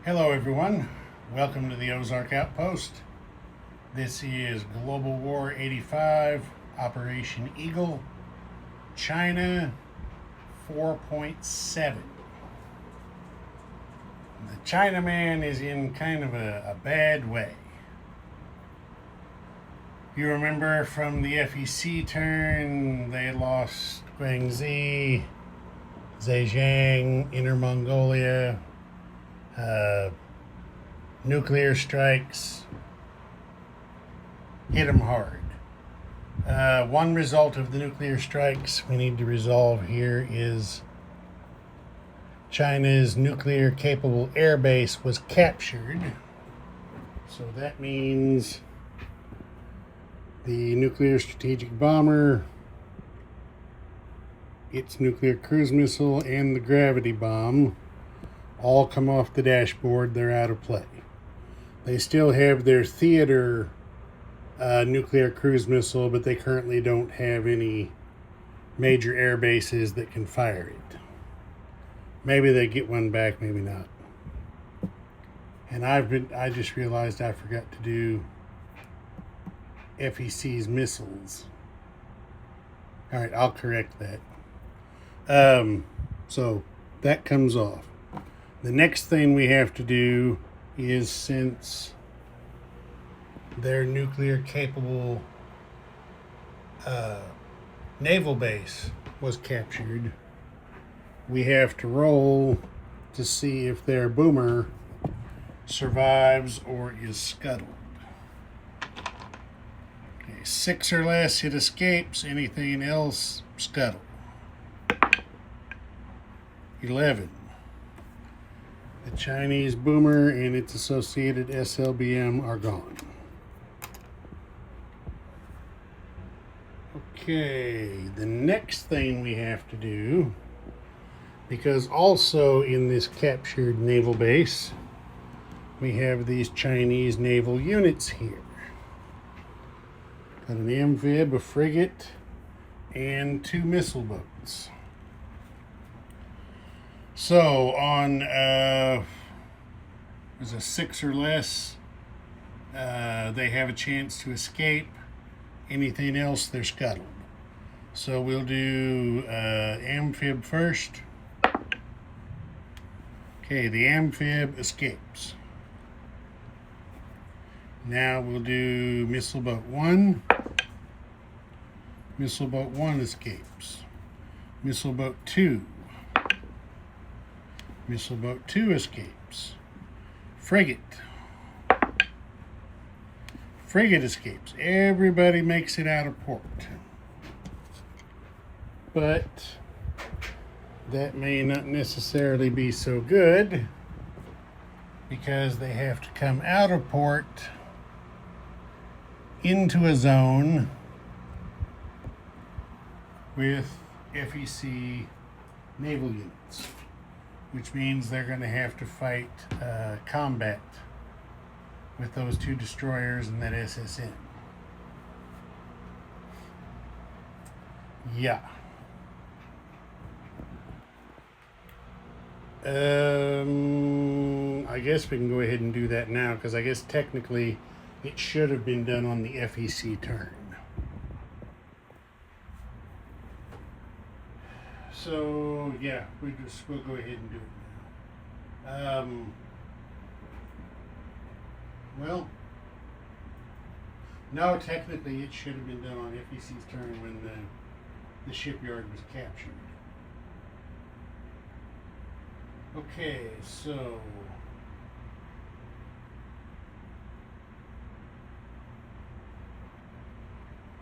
Hello everyone, welcome to the Ozark Outpost. This is Global War 85, Operation Eagle, China 4.7. The Chinaman is in kind of a bad way. You remember from the FEC turn, they lost Guangxi, Zhejiang, Inner Mongolia. Nuclear strikes hit them hard. One result of the nuclear strikes we need to resolve here is China's nuclear capable air base was captured. So that means the nuclear strategic bomber, its nuclear cruise missile, and the gravity bomb all come off the dashboard. They're out of play. They still have their theater nuclear cruise missile, but they currently don't have any major air bases that can fire it. Maybe they get one back, maybe not. And I just realized I forgot to do FEC's missiles. All right, I'll correct that. So that comes off. The next thing we have to do is, since their nuclear capable naval base was captured, we have to roll to see if their boomer survives or is scuttled. Okay, 6 or less, it escapes. Anything else, scuttle. 11. The Chinese boomer and its associated SLBM are gone. Okay, the next thing we have to do, because also in this captured naval base, we have these Chinese naval units here. Got an amphib, a frigate, and 2 missile boats. So on there's a 6 or less, they have a chance to escape. Anything else, they're scuttled. So we'll do amphib first. Okay, the amphib escapes. Now we'll do missile boat 1. Missile boat 1 escapes. Missile boat 2. Missile boat 2 escapes. Frigate. Frigate escapes. Everybody makes it out of port. But that may not necessarily be so good, because they have to come out of port into a zone with FEC naval units, which means they're going to have to fight combat with those 2 destroyers and that SSN. Yeah. I guess we can go ahead and do that now, because I guess technically it should have been done on the FEC turn. So yeah, we'll go ahead and do it now. Well, no, technically it should have been done on FEC's turn when the shipyard was captured. Okay, so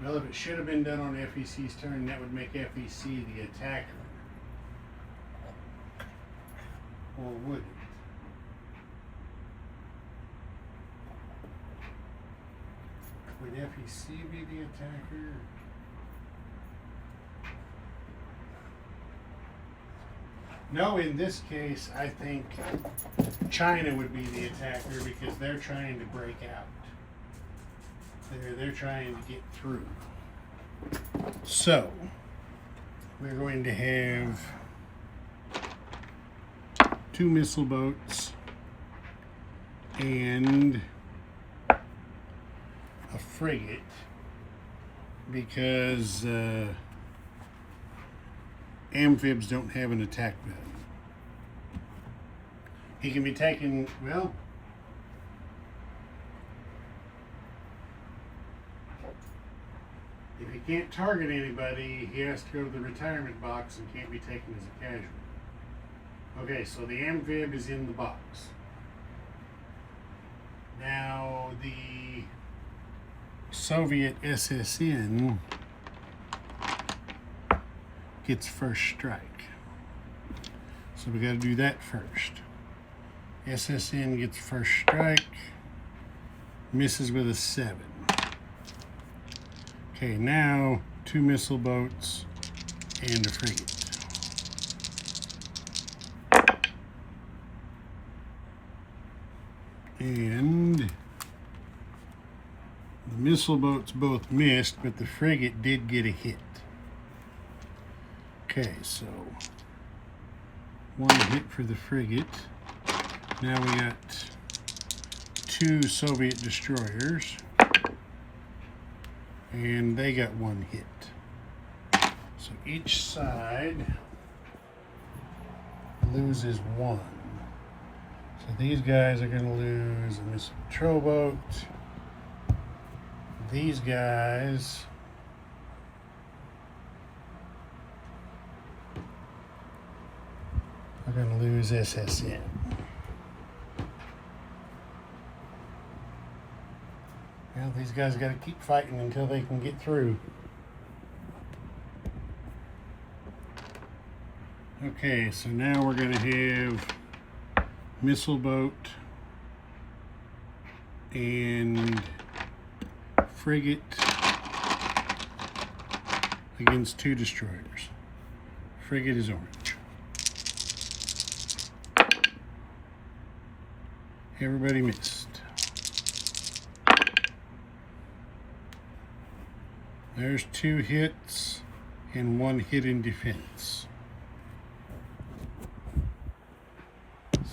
well, if it should have been done on FEC's turn, that would make FEC the attacker. Or would it? Would FEC be the attacker? No, in this case, I think China would be the attacker, because they're trying to break out. They're trying to get through. So, we're going to have 2 missile boats and a frigate, because amphibs don't have an attack value. He can be taken, well, if he can't target anybody, he has to go to the retirement box and can't be taken as a casualty. Okay, so the amphib is in the box. Now the Soviet SSN gets first strike. So we got to do that first. SSN gets first strike, misses with a 7. Okay, now 2 missile boats and a frigate. And the missile boats both missed, but the frigate did get a hit. Okay, so 1 hit for the frigate. Now we got 2 Soviet destroyers, and they got 1 hit. So each side loses 1. So these guys are going to lose a missile patrol boat. These guys are going to lose SSN. Well, these guys got to keep fighting until they can get through. Okay, so now we're going to have missile boat and frigate against 2 destroyers. Frigate is orange. Everybody missed. There's 2 hits and 1 hit in defense.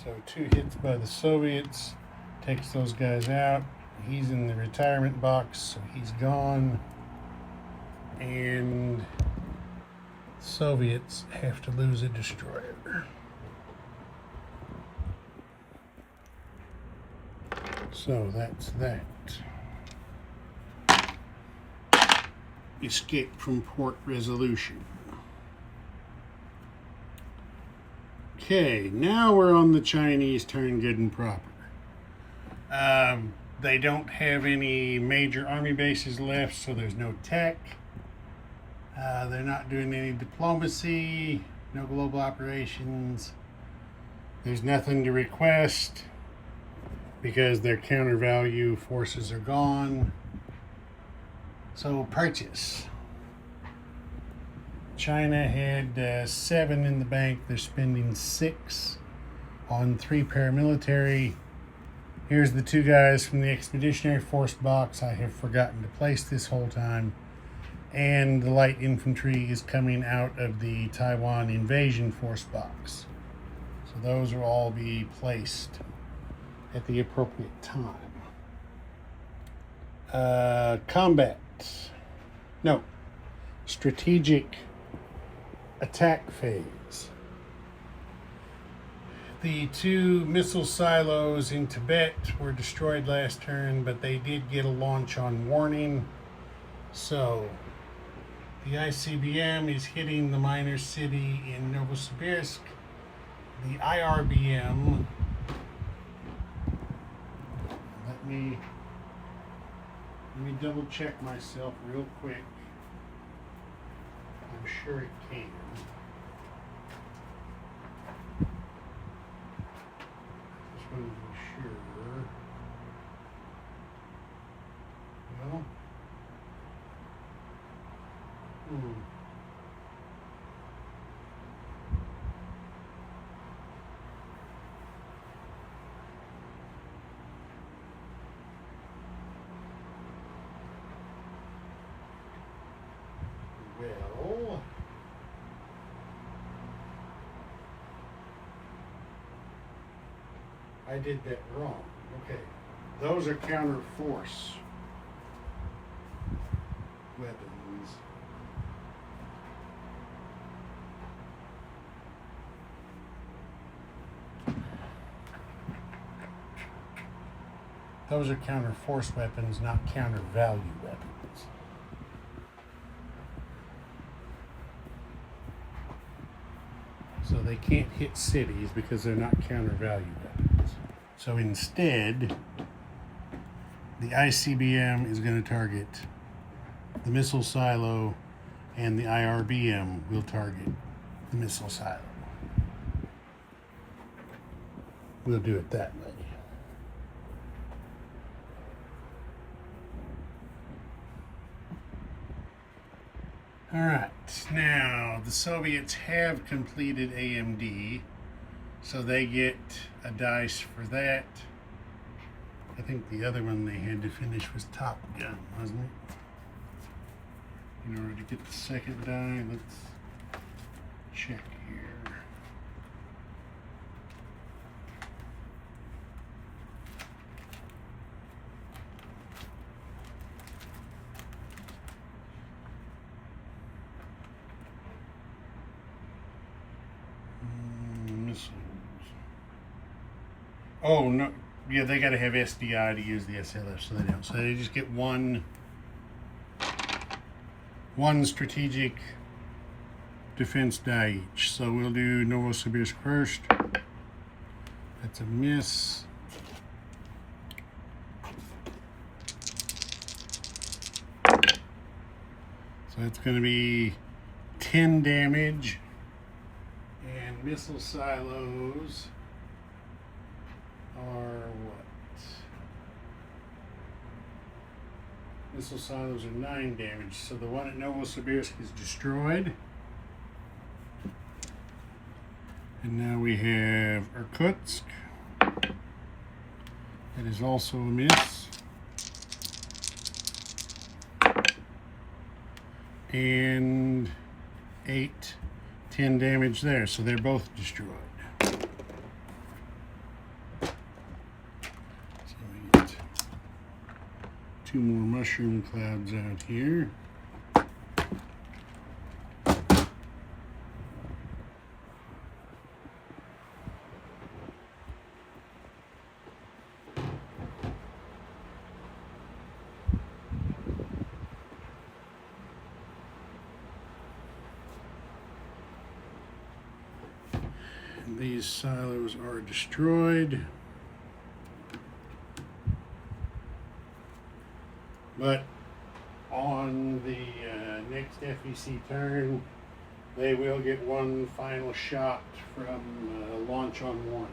So 2 hits by the Soviets, takes those guys out. He's in the retirement box, so he's gone. And Soviets have to lose a destroyer. So that's that. Escape from port resolution. Okay, now we're on the Chinese turn good and proper. They don't have any major army bases left, so there's no tech. They're not doing any diplomacy, no global operations. There's nothing to request because their counter value forces are gone. So purchase. China had 7 in the bank. They're spending 6 on 3 paramilitary. Here's the 2 guys from the Expeditionary Force box I have forgotten to place this whole time. And the light infantry is coming out of the Taiwan Invasion Force box. So those will all be placed at the appropriate time. Combat. No. Strategic attack phase. The 2 missile silos in Tibet were destroyed last turn, but they did get a launch on warning. So the ICBM is hitting the minor city in Novosibirsk. The IRBM, let me double check myself real quick. I'm sure it can. Just want to be sure. Well, Well, I did that wrong. Okay. Those are counter force weapons. Those are counter force weapons, not counter value weapons. So they can't hit cities because they're not counter value weapons. So instead, the ICBM is going to target the missile silo, and the IRBM will target the missile silo. We'll do it that way. All right, now the Soviets have completed AMD, so they get a dice for that. I think the other one they had to finish was Top Gun, wasn't it? In order to get the second die, let's check here. Missiles. Oh, no. Yeah, they got to have SDI to use the SLF, so they don't. So they just get one strategic defense die each. So we'll do Novosibirsk first. That's a miss. So that's going to be 10 damage. And missile silos are what? Missile silos are 9 damage. So the one at Novosibirsk is destroyed. And now we have Irkutsk. That is also a miss. And 10 damage there. So they're both destroyed. So we get 2 more mushroom clouds out here. These silos are destroyed, but on the next FEC turn, they will get one final shot from launch on 1.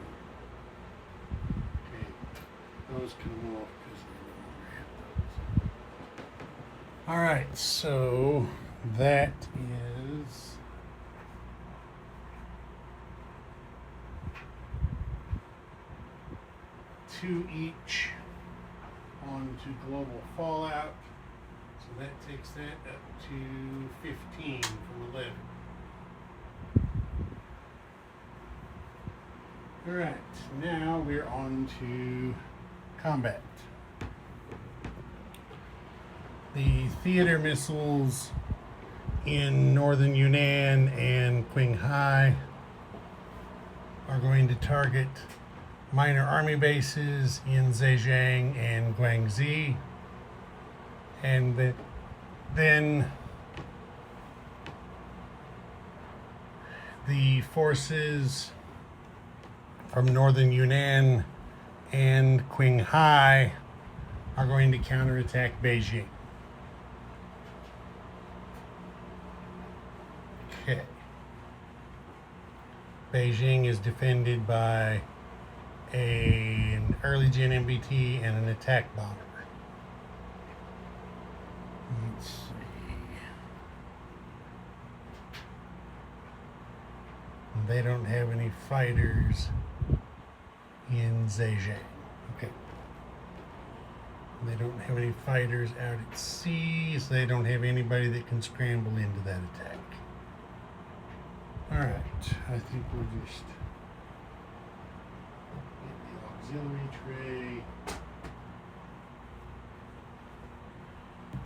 Okay, those come off because they no longer have those. All right, so that is 2 each onto Global Fallout. So that takes that up to 15 from 11. Alright, now we're on to combat. The theater missiles in northern Yunnan and Qinghai are going to target minor army bases in Zhejiang and Guangxi, and then the forces from northern Yunnan and Qinghai are going to counterattack Beijing. Okay. Beijing is defended by an early gen MBT and an attack bomber. Let's see. They don't have any fighters in Zhejiang. Okay. They don't have any fighters out at sea, so they don't have anybody that can scramble into that attack. Alright, I think we'll just get the auxiliary tray.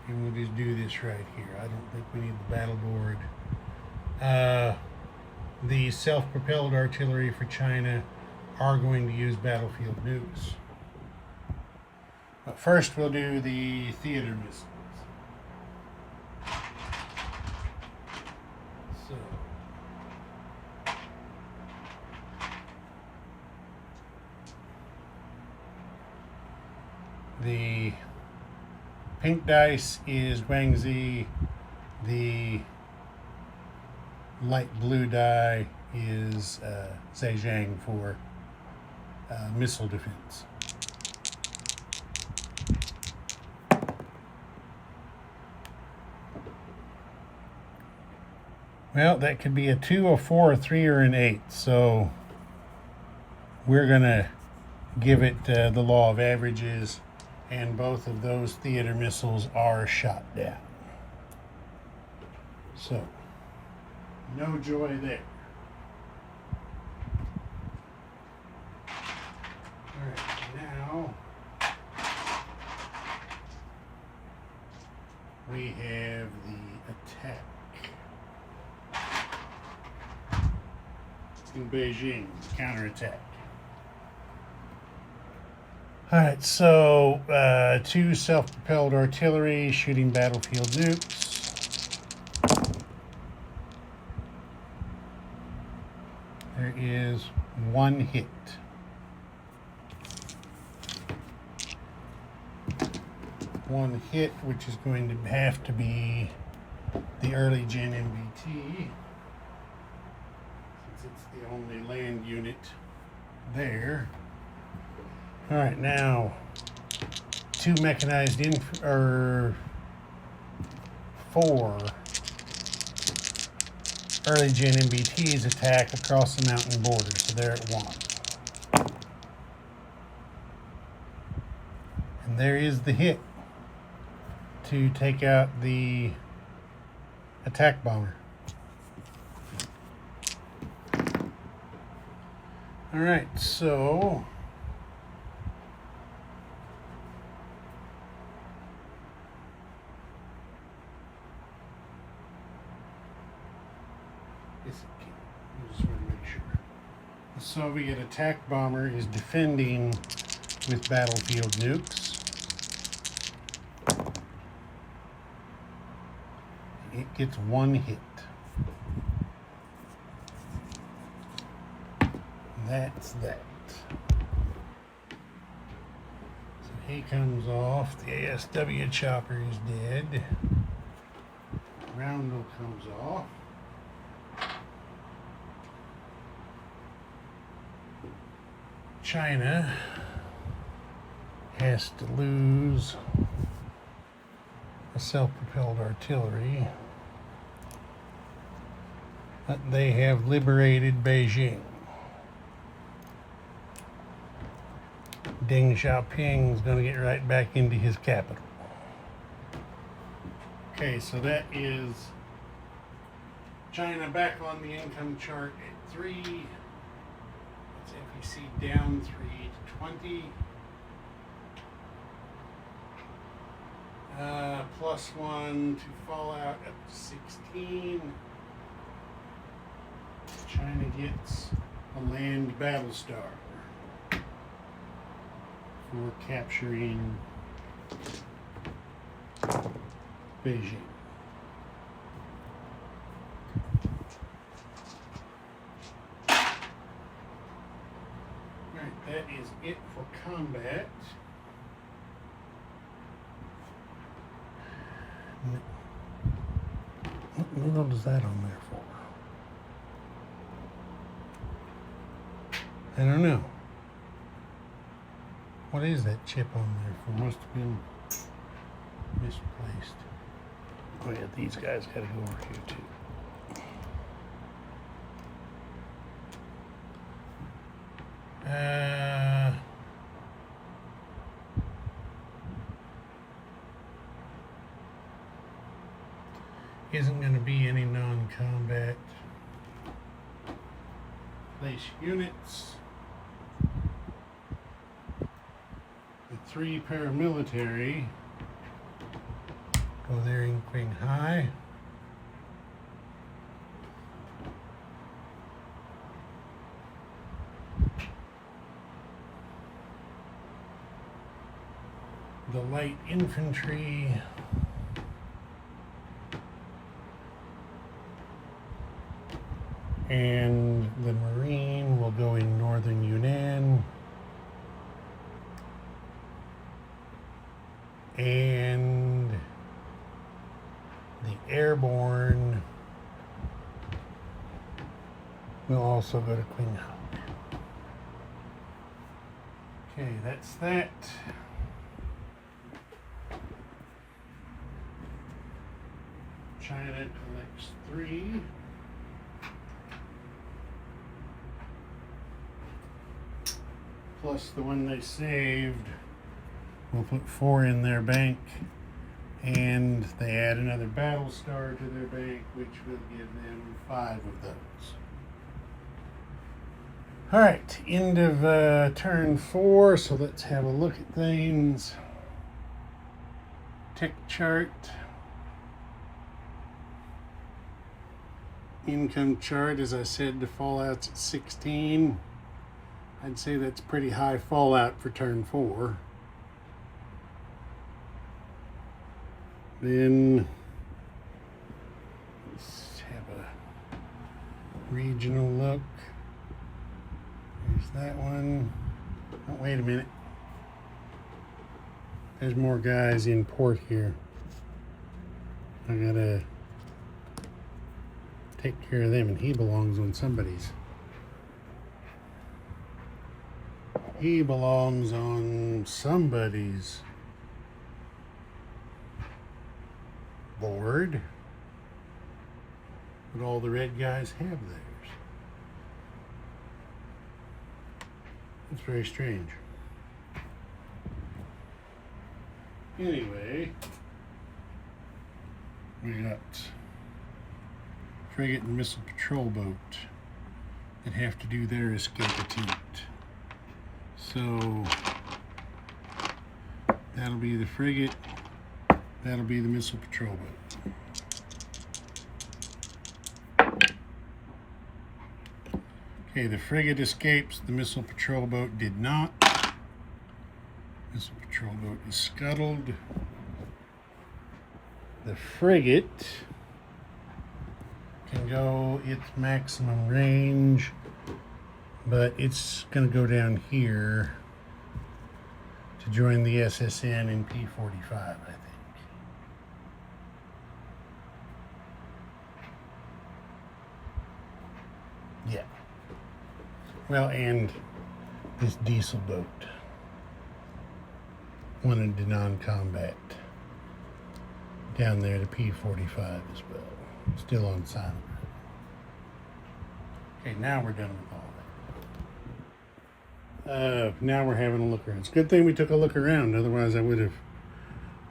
And we'll just do this right here. I don't think we need the battle board. The self-propelled artillery for China are going to use battlefield nukes. But first we'll do the theater missiles. So the pink dice is Guangxi, the light blue die is Zhejiang for missile defense. Well, that could be a 2, a 4, a 3, or an 8. So we're going to give it the law of averages, and both of those theater missiles are shot down. So, no joy there. All right, now we have the attack in Beijing, counterattack. All right, so 2 self-propelled artillery shooting battlefield nukes. There is 1 hit. One hit, which is going to have to be the early gen MBT, since it's the only land unit there. All right, now 2 mechanized or 4 early gen MBTs attack across the mountain border, so they're at 1. And there is the hit to take out the attack bomber. All right, so I just want to make sure. The Soviet attack bomber is defending with battlefield nukes. It gets 1 hit. That's that. So he comes off. The ASW chopper is dead. Roundel comes off. China has to lose a self-propelled artillery, but they have liberated Beijing. Deng Xiaoping is going to get right back into his capital. Okay, so that is China back on the income chart at 3. It's FEC down 3 to 20. +1 to Fallout up to 16. China gets a land battle star for capturing Beijing. Alright, that is it for combat. What the hell is that on there for? I don't know. What is that chip on there for? Must have been misplaced. Oh yeah, these guys gotta go over here too. Isn't going to be any non-combat. Place units. 3 paramilitary go there in Qinghai. The light infantry and the marine will go in northern Yunnan, and the airborne will also go to Qinghai. Okay, that's that. China collects 3. Plus the one they saved. We'll put 4 in their bank. And they add another battle star to their bank, which will give them 5 of those. Alright, end of turn 4. So let's have a look at things. Tech chart. Income chart, as I said, the fallout's at 16. I'd say that's pretty high fallout for turn 4. Then let's have a regional look. There's that one. Oh, wait a minute. There's more guys in port here. I gotta take care of them, and he belongs on somebody's. He belongs on somebody's board, but all the red guys have theirs. It's very strange. Anyway, we got frigate and missile patrol boat that have to do their escape attempt. So that'll be the frigate, that'll be the missile patrol boat. Okay, the frigate escapes, the missile patrol boat did not. Missile patrol boat is scuttled. The frigate can go its maximum range, but it's going to go down here to join the SSN in P45, I think. Yeah. Well, and this diesel boat wanted to non-combat down there to P45 as well. Still on silent. Okay, now we're done with all that. Now we're having a look around. It's a good thing we took a look around, otherwise I would have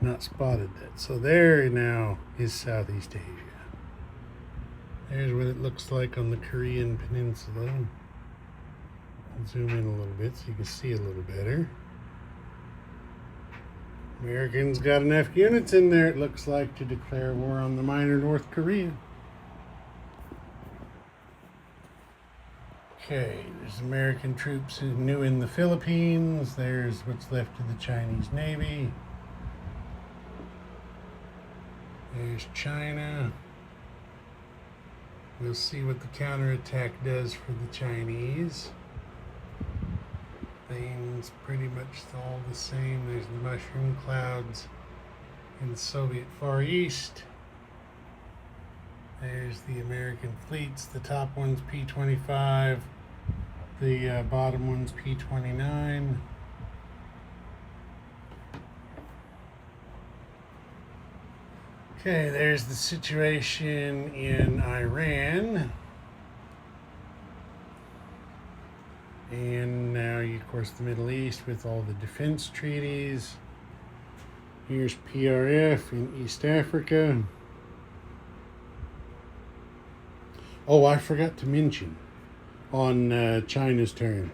not spotted that. So there now is Southeast Asia. There's what it looks like on the Korean Peninsula. I'll zoom in a little bit so you can see a little better. Americans got enough units in there, it looks like, to declare war on the minor North Korea. Okay, there's American troops who new in the Philippines. There's what's left of the Chinese Navy. There's China. We'll see what the counterattack does for the Chinese. Things pretty much all the same. There's the mushroom clouds in the Soviet Far East. There's the American fleets. The top one's P-25. The bottom one's P-29. Okay, there's the situation in Iran. And now, of course, the Middle East with all the defense treaties. Here's PRF in East Africa. Oh, I forgot to mention on China's turn.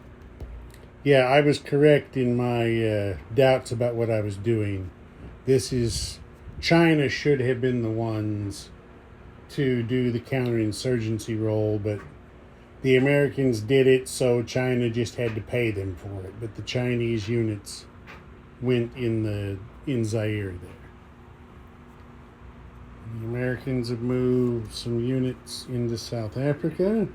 Yeah, I was correct in my doubts about what I was doing. China should have been the ones to do the counterinsurgency role, but the Americans did it, so China just had to pay them for it. But the Chinese units went in Zaire there. The Americans have moved some units into South Africa.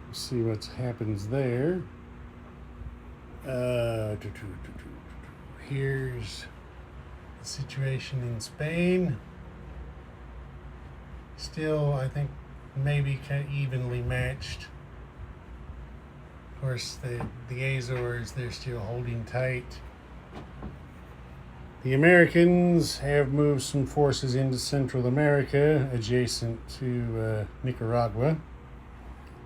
Let's see what happens there. Here's the situation in Spain. Still, I think, maybe kind of evenly matched. Of course, the Azores, they're still holding tight. The Americans have moved some forces into Central America, adjacent to Nicaragua.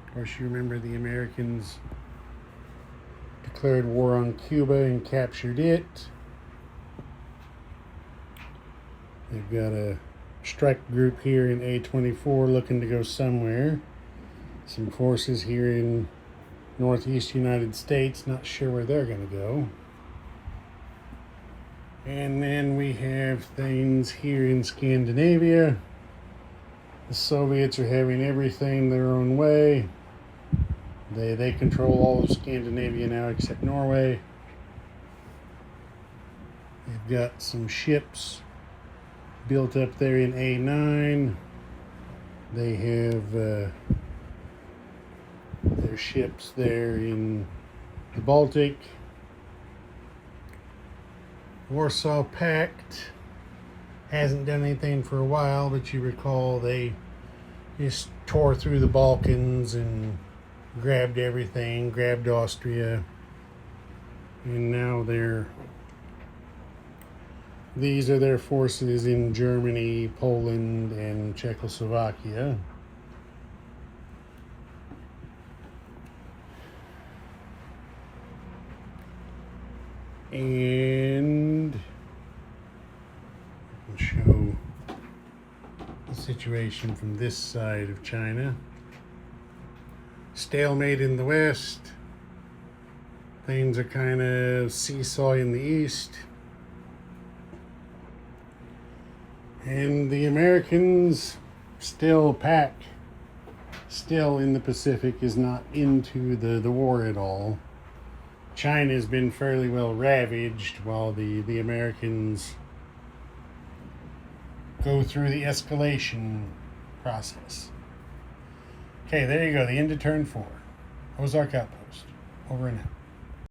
Of course, you remember the Americans declared war on Cuba and captured it. They've got a strike group here in A24 looking to go somewhere. Some forces here in Northeast United States, not sure where they're going to go. And then we have things here in Scandinavia. The Soviets are having everything their own way. They control all of Scandinavia now except Norway. They've got some ships built up there in A9. They have their ships there in the Baltic. Warsaw Pact hasn't done anything for a while, but you recall they just tore through the Balkans and grabbed everything, grabbed Austria, and now these are their forces in Germany, Poland, and Czechoslovakia. And I'll show the situation from this side of China. Stalemate in the west. Things are kind of seesaw in the east. And the Americans still in the Pacific, is not into the war at all. China has been fairly well ravaged while the Americans go through the escalation process. Okay, there you go, the end of turn 4. Ozark Outpost. Over and out.